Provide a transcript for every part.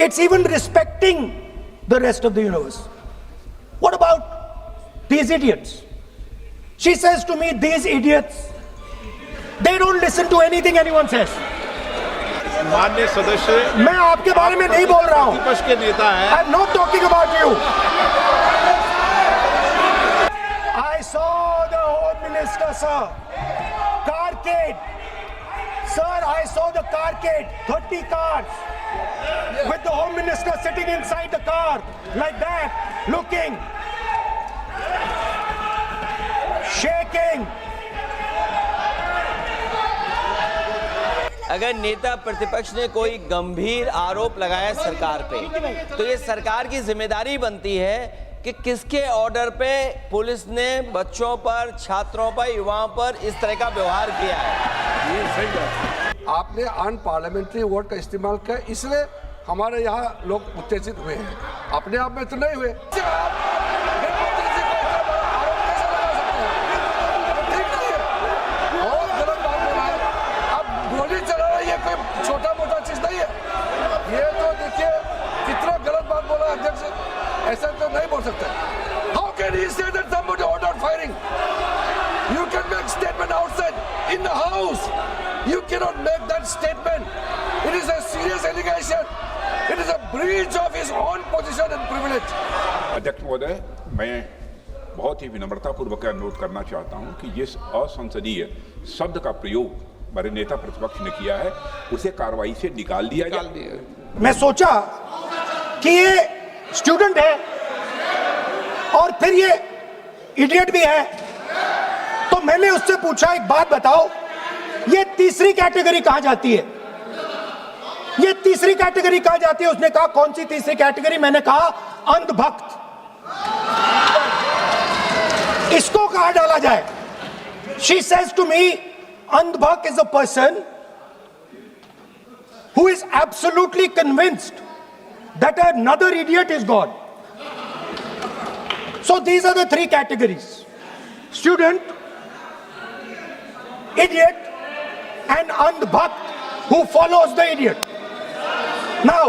It's even respecting the rest of the universe. What about these idiots? She says to me, these idiots, they don't listen to anything anyone says. माननीय सदस्य, मैं आपके बारे में नहीं बोल रहा हूं. विपक्ष के नेता हैं. I'm not talking about you. I saw the Home Minister, sir. Carcade. Sir, I saw the carcade. 30 cars. With the Home Minister sitting inside the car. Like that. Looking. Shaking. अगर नेता प्रतिपक्ष ने कोई गंभीर आरोप लगाया सरकार पे, तो ये सरकार की जिम्मेदारी बनती है कि किसके ऑर्डर पे पुलिस ने बच्चों पर, छात्रों पर, युवाओं पर इस तरह का व्यवहार किया है। ये सही बात। आपने अनपार्लियामेंट्री वर्ड का इस्तेमाल किया, इसलिए हमारे यहाँ लोग उत्तेजित हुए हैं। अपने आप में तो नहीं हुए। छोटा मोटा चीज नहीं है ये, तो देखिए कितना गलत बात बोला अध्यक्ष, ऐसा तो नहीं बोल सकते। How can he say that somebody ordered firing? You can make statement outside in the house. You cannot make that statement. It is a serious allegation. It is a breach of his own position and privilege. अध्यक्ष महोदय, मैं बहुत ही विनम्रतापूर्वक अनुरोध करना चाहता हूं कि जिस असंसदीय शब्द का प्रयोग हमारे नेता प्रतिपक्ष ने किया है, उसे कार्रवाई से निकाल दिया जाए। मैं सोचा कि ये स्टूडेंट है और फिर ये इडियट भी है, तो मैंने उससे पूछा, एक बात बताओ, ये तीसरी कैटेगरी कहां जाती है? ये तीसरी कैटेगरी कहां जाती है? उसने कहा, कौन सी तीसरी कैटेगरी? मैंने कहा, अंधभक्त। इसको कहां डाला जाए? She says to me, Andhbhakt is a person who is absolutely convinced that another idiot is God. So these are the three categories: student, idiot, and Andhbhakt who follows the idiot. Now,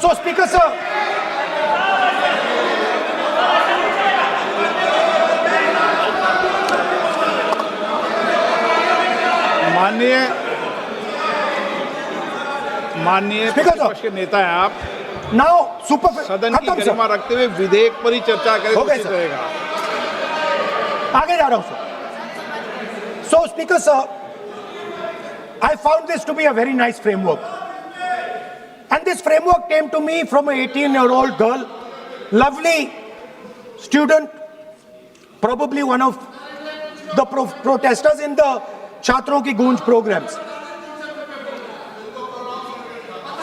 so Speaker sir, माननीय प्रतिपक्ष के नेता हैं आप। now super सदन की गरिमा रखते हुए विधेयक पर ही चर्चा करें तो उचित रहेगा। आगे जा रहा हूं sir. So Speaker sir, I found this to be a very nice framework. And this framework came to me from an 18-year-old girl, lovely student, probably one of the protesters in the Chhatron Ki Goonj programs.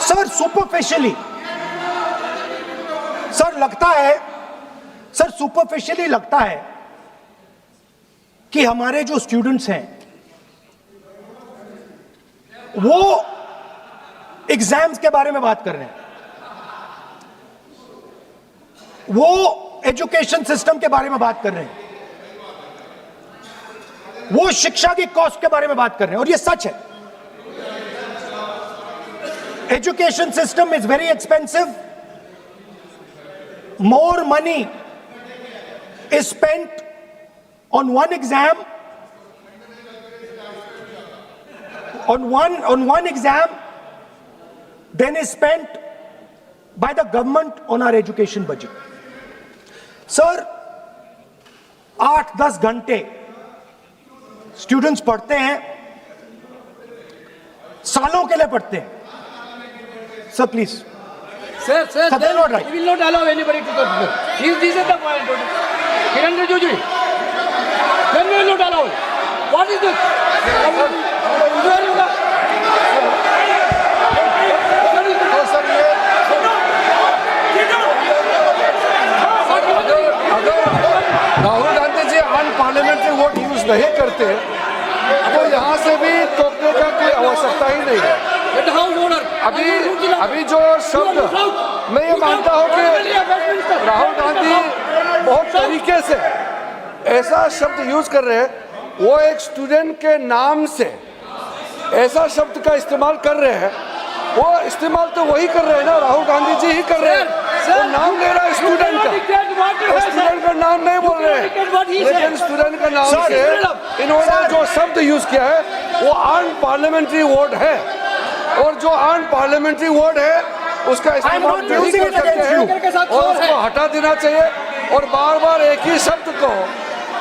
Sir, superficially, sir superficially लगता है कि हमारे जो students हैं वो exams के बारे में बात कर रहे हैं, वो एजुकेशन सिस्टम के बारे में बात कर रहे हैं, वो शिक्षा की कॉस्ट के बारे में बात कर रहे हैं, और ये सच है। Education system is very expensive, more money is spent on one exam, on one exam than is spent by the government on our education budget. Sir, 8-10 घंटे स्टूडेंट्स पढ़ते हैं, सालों के लिए पढ़ते हैं। Sir, please. Sir, they are not right. We will not allow anybody to talk. This is the point. Kiran Rijiju. Then we will not allow. What is this? Rahul Gandhi ji unparliamentary word use नहीं करते तो यहाँ से भी टोकने का कोई आवश्यकता ही नहीं है। अभी जो शब्द मैं ये मानता हूँ कि तरीके से ऐसा शब्द यूज कर रहे हैं, वो एक स्टूडेंट के नाम से ऐसा शब्द का इस्तेमाल कर रहे हैं। वो इस्तेमाल तो वही कर रहे हैं ना, राहुल गांधी जी ही कर रहे हैं। वो नाम ले रहा है स्टूडेंट का, स्टूडेंट का नाम नहीं बोल रहे हैं, लेकिन स्टूडेंट का नाम से इन्होंने जो शब्द यूज किया है वो अनपार्लियामेंट्री वर्ड है, और जो अनपार्लियामेंट्री वर्ड है उसका इस्तेमाल नहीं कर सकते हैं और उसको हटा देना चाहिए। और बार बार एक ही शब्द को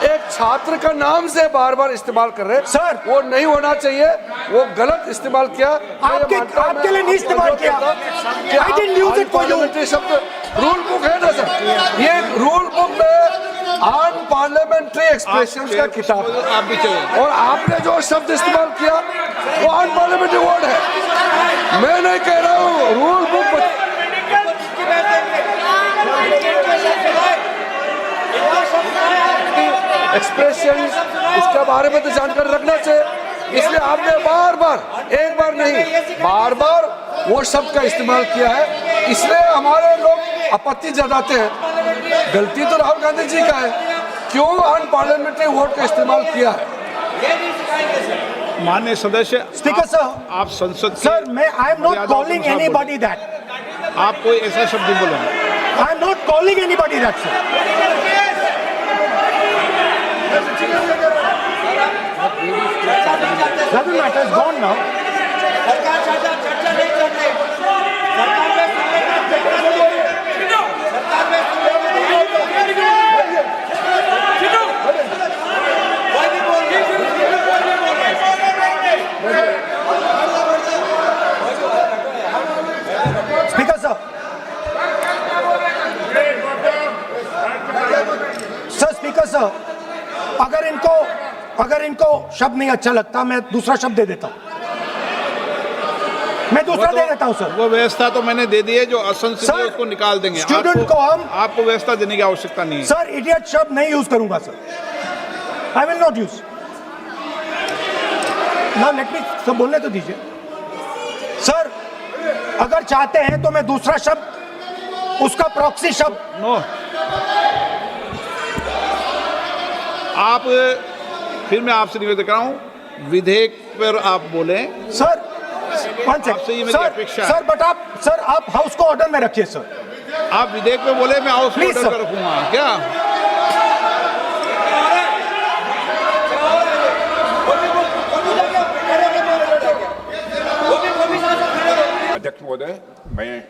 एक छात्र का नाम से बार बार इस्तेमाल कर रहे हैं सर, वो नहीं होना चाहिए, वो गलत इस्तेमाल किया। आपके लिए नहीं इस्तेमाल किया। I didn't use it for you. Parliamentary शब्द रूल बुक है ना सर, ये रूल बुक में अनपार्लियामेंट्री एक्सप्रेशंस का किताब है। आप भी चाहिए, और आपने जो शब्द इस्तेमाल किया वो अनपार्लियामेंट्री वर्ड है। मैं नहीं कह रहा हूँ, रूल बुक एक्सप्रेशन उसके बारे में तो जानकारी रखना चाहिए, इसलिए आपने बार बार, एक बार नहीं बार बार वो शब्द का इस्तेमाल किया है, इसलिए हमारे लोग आपत्ति जताते हैं। गलती तो राहुल गांधी जी का है, क्यों अनपार्लियामेंट्री वर्ड का इस्तेमाल किया है। माननीय सदस्य, स्पीकर सर, आप संसद सर मैं I am not calling anybody that, आप कोई ऐसा शब्द नहीं बोलेंगे। I am not calling anybody that sir. Doesn't matter, it's gone now. Speaker sir. Sir, Speaker sir, अगर इनको शब्द नहीं अच्छा लगता मैं दूसरा शब्द दे देता हूं, मैं दूसरा दे देता हूं सर। वो व्यवस्था तो मैंने दे दी है, जो असंसदीय है उसको निकाल देंगे। स्टूडेंट को हम, आपको व्यवस्था देने की आवश्यकता नहीं है सर। इडियट शब्द नहीं यूज करूंगा sir, I will not use. ना लेट मी सब बोलने तो दीजिए सर। अगर चाहते हैं तो मैं दूसरा शब्द, उसका प्रॉक्सी शब्द। नो, आप फिर मैं आपसे निवेदन कर रहा हूं, विधेयक पर आप बोले सर। आपसे ये मेरी अपेक्षा है। सर बट आप हाउस को ऑर्डर में रखिए सर। आप विधेयक पे बोले, मैं हाउस में Please, ऑर्डर sir. कर रखूंगा क्या? अध्यक्ष महोदय, मैं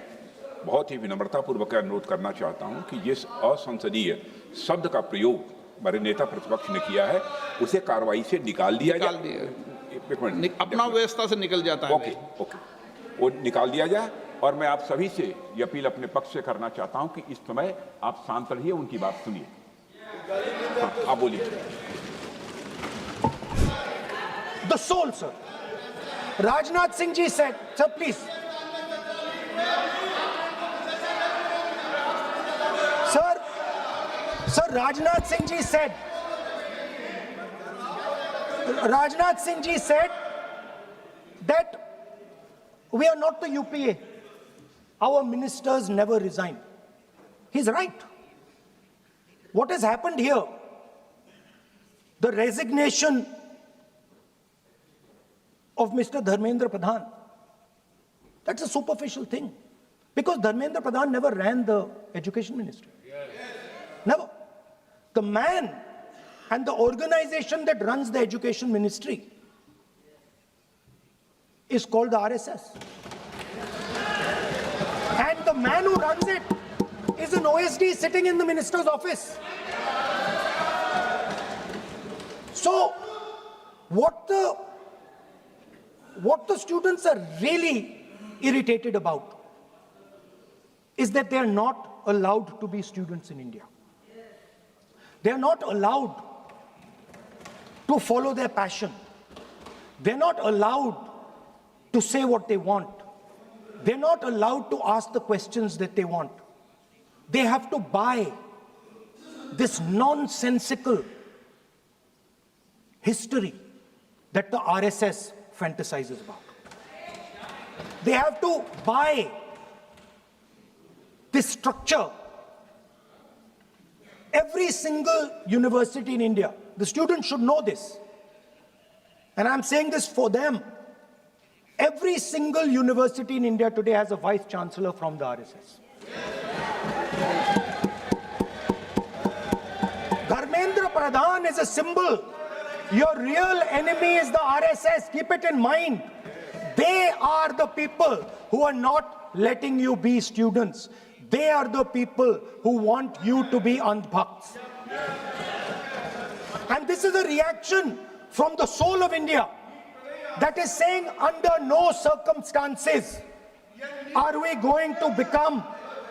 बहुत ही विनम्रतापूर्वक अनुरोध करना चाहता हूं कि जिस असंसदीय शब्द का प्रयोग हमारे नेता प्रतिपक्ष ने किया है उसे कार्रवाई से निकाल दिया जाए। अपना व्यवस्था से निकल जाता है। ओके, वो निकाल दिया जाए। और मैं आप सभी से ये अपील अपने पक्ष से करना चाहता हूं कि इस समय आप शांत रहिए, उनकी बात सुनिए। हाँ, आप बोलिए। The soul sir, Rajnath Singh ji said, sir please sir, Rajnath Singh ji said that we are not the UPA. Our ministers never resign. He's right. What has happened here? The resignation of Mr. Dharmendra Pradhan. That's a superficial thing. Because Dharmendra Pradhan never ran the education ministry. Never. The man and the organization that runs the education ministry is called the RSS. And the man who runs it is an OSD sitting in the minister's office. So, what the students are really irritated about is that they are not allowed to be students in India. They are not allowed to follow their passion. They're not allowed to say what they want. They're not allowed to ask the questions that they want. They have to buy this nonsensical history that the RSS fantasizes about. They have to buy this structure Every single university in India, the students should know this. And I'm saying this for them. Every single university in India today has a vice chancellor from the RSS. Dharmendra Pradhan is a symbol. Your real enemy is the RSS. Keep it in mind. They are the people who are not letting you be students. They are the people who want you to be andhbhakts. And this is a reaction from the soul of India that is saying, under no circumstances are we going to become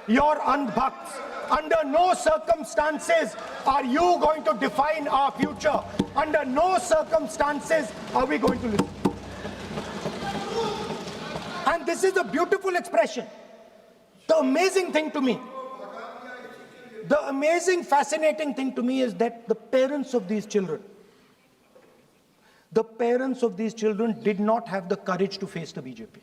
your andhbhakts. Under no circumstances are you going to define our future. Under no circumstances are we going to listen. And this is a beautiful expression. The amazing thing to me, the amazing, fascinating thing to me is that the parents of these children did not have the courage to face the BJP.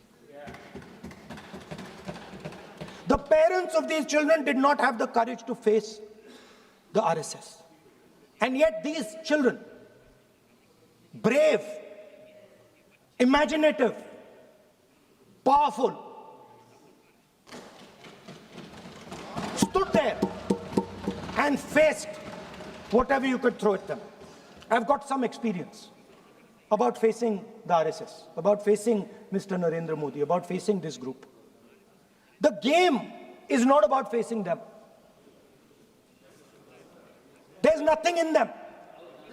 The parents of these children did not have the courage to face the RSS. And yet these children, brave, imaginative, powerful, stood there and faced whatever you could throw at them. I've got some experience about facing the RSS, about facing Mr. Narendra Modi, about facing this group. The game is not about facing them. There's nothing in them.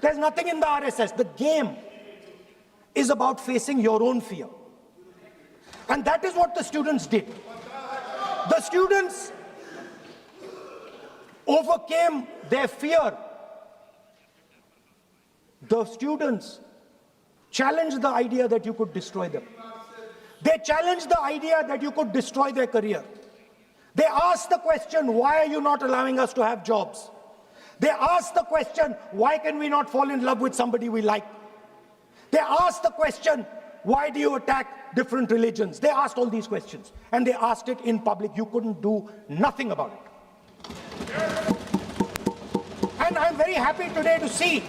There's nothing in the RSS. The game is about facing your own fear. And that is what the students did. The students overcame their fear. The students challenged the idea that you could destroy them. They challenged the idea that you could destroy their career. They asked the question, why are you not allowing us to have jobs? They asked the question, why can we not fall in love with somebody we like? They asked the question, why do you attack different religions? They asked all these questions, and they asked it in public. You couldn't do nothing about it. And I'm very happy today to see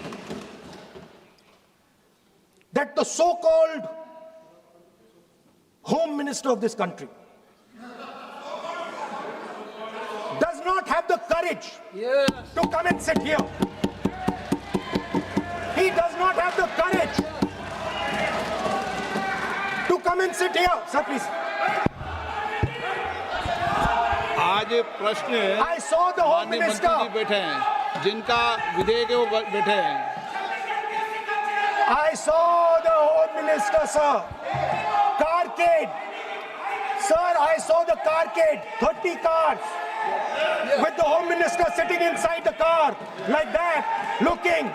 that the so-called Home Minister of this country does not have the courage to come and sit here. He does not have the courage to come and sit here. Sir, please. आज प्रश्न I saw the Home माननीय मंत्री जी Minister. बैठे हैं, जिनका विधेयक है वो बैठे हैं. I saw the Home Minister, sir. Carcade. Sir, I saw the carcade. 30 cars. With the Home Minister sitting inside the car. Like that. Looking.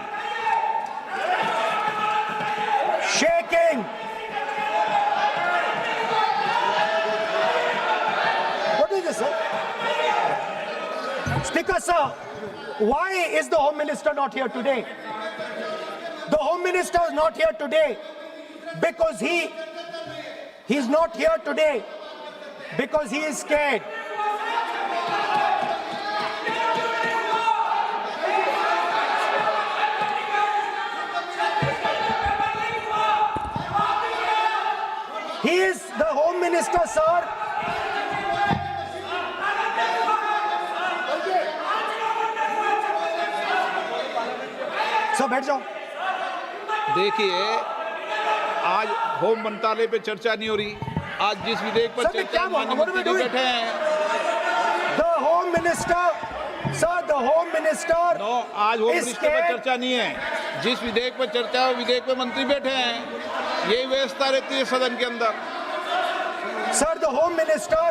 Shaking. What is this, sir? Speaker, sir. Why is the Home Minister not here today? The Home Minister is not here today because he's not here today because he is scared. He is the Home Minister, sir. Sir, बैठ जाओ. देखिए, आज home मंत्रालय पे चर्चा नहीं हो रही. आज जिस विधेयक पर Sir, चर्चा क्या माननीय what are we मंत्री जी doing? बैठे हैं. The Home Minister, sir, the Home Minister no, आज होम is मिनिस्टर पर scared. चर्चा नहीं है. जिस विधेयक पर चर्चा है, वो विधेयक पे मंत्री बैठे हैं. यही व्यवस्था रहती है सदन के अंदर. Sir, the Home Minister.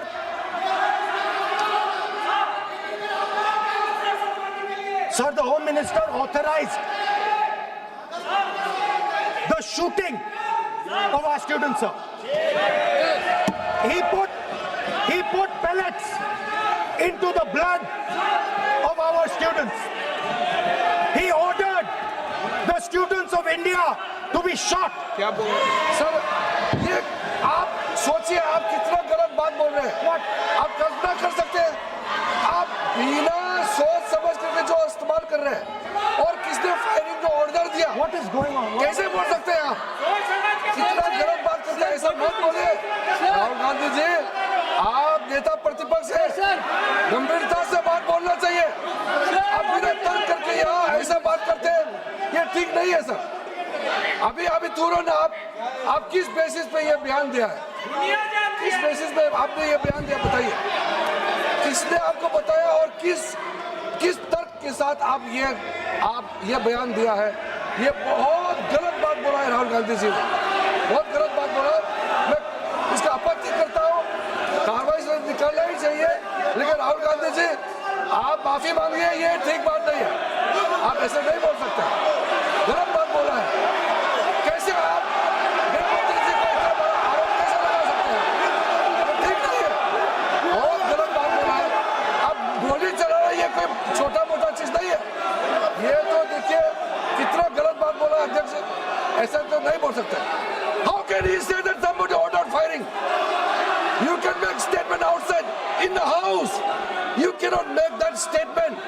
Sir, the Home Minister authorized the shooting of our students, sir. He put pellets into the blood of our students. He ordered the students of India to be shot. क्या बोल रहे हैं? Sir ये आप सोचिए आप कितना गलत बात बोल रहे हैं. आप कल्पना कर सकते हैं आप बिना सोच समझ करके जो इस्तेमाल कर रहे हैं और किसने फायरिंग का ऑर्डर दिया? What is going on? कैसे बोल सकते हैं आप? कितना गलत बात करते हैं, ऐसा मत बोले। राहुल गांधी जी, आप नेता प्रतिपक्ष है, गंभीरता से बात बोलना चाहिए। आप बिना तर्क करके यहाँ ऐसा बात करते हैं, ये ठीक नहीं है सर। अभी तुरंत आप किस बेसिस पे ये बयान दिया है? किस बेसिस पे आपने ये बयान दिया, बताइए। किसने आपको बताया और किस तर्क के साथ आप ये बयान दिया है? ये बहुत गलत बात बोला है राहुल गांधी जी ने, बहुत गलत बात बोला। मैं इसका आपत्ति करता हूँ, कार्रवाई से निकालना ही चाहिए, लेकिन राहुल गांधी जी आप माफी मांगिए, ये ठीक बात नहीं है। आप ऐसे नहीं बोल सकते, गलत बात बोला है। कैसे आप गृहमंत्री जी को इतना बड़ा आरोप कैसे लगा सकते हैं? ठीक नहीं है, बहुत गलत बात बोला है। अब गोली चलाना ये कोई छोटा मोटा चीज नहीं है। ये तो देखिए कितना गलत बात बोला अध्यक्ष, ऐसा तो नहीं बोल सकते। How can he say that somebody ordered firing? You can make statement outside in the house. You cannot make that statement.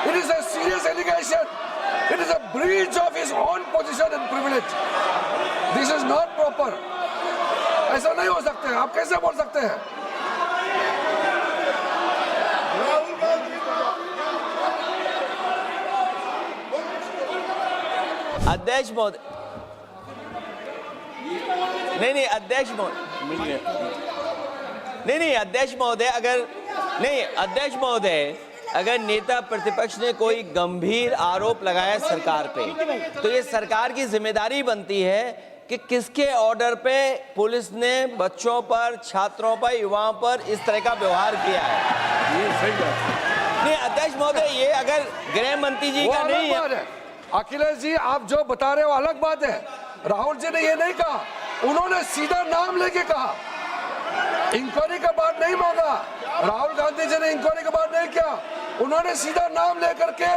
It is a serious allegation. It is a breach of his own position and privilege. This is not proper. ऐसा नहीं हो सकते हैं, आप कैसे बोल सकते हैं? अध्यक्ष महोदय, नहीं अध्यक्ष महोदय, नहीं अध्यक्ष महोदय, अध्यक्ष महोदय, अगर नेता प्रतिपक्ष ने कोई गंभीर आरोप लगाया सरकार पे, तो ये सरकार की जिम्मेदारी बनती है कि किसके ऑर्डर पे पुलिस ने बच्चों पर, छात्रों पर, युवाओं पर इस तरह का व्यवहार किया है। ये सही बात नहीं अध्यक्ष महोदय, ये अगर गृह मंत्री जी का नहीं है। अखिलेश जी, आप जो बता रहे हो अलग बात है। राहुल जी ने ये नहीं कहा, उन्होंने सीधा नाम लेके कहा, इंक्वायरी का बात नहीं मांगा। राहुल गांधी जी ने इंक्वायरी का बात नहीं किया, उन्होंने सीधा नाम लेकर के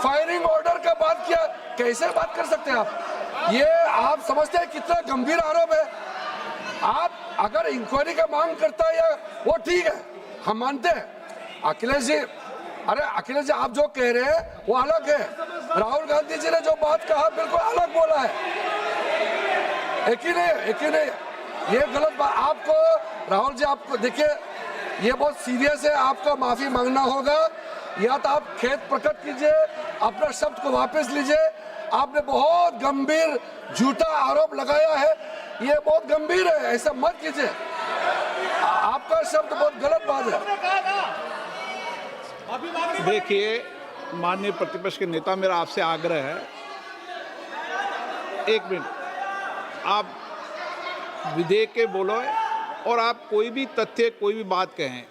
फायरिंग ऑर्डर का बात किया। कैसे बात कर सकते हैं आप? ये आप समझते हैं कितना गंभीर आरोप है? आप अगर इंक्वायरी का मांग करता है या वो ठीक है, हम मानते हैं। अखिलेश जी, अरे अखिलेश जी, आप जो कह रहे हैं वो अलग है। राहुल गांधी जी ने जो बात कहा बिल्कुल अलग बोला है, एक ही नहीं। ये गलत बात। आपको राहुल जी, आपको देखिए ये बहुत सीरियस है, आपको माफी मांगना होगा, या तो आप खेद प्रकट कीजिए, अपना शब्द को वापस लीजिए। आपने बहुत गंभीर झूठा आरोप लगाया है, ये बहुत गंभीर है, ऐसा मत कीजिए। आपका शब्द बहुत गलत बात है। देखिए माननीय प्रतिपक्ष के नेता, मेरा आपसे आग्रह है, एक मिनट, आप विधेयक के बोलो और आप कोई भी तथ्य, कोई भी बात कहें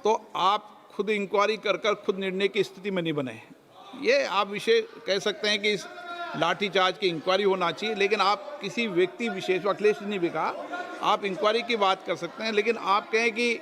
तो आप खुद इंक्वायरी कर खुद निर्णय की स्थिति में नहीं बने। ये आप विषय कह सकते हैं कि इस लाठीचार्ज की इंक्वायरी होना चाहिए, लेकिन आप किसी व्यक्ति विशेष, अखिलेश ने भी कहा, आप इंक्वायरी की बात कर सकते हैं, लेकिन आप कहें कि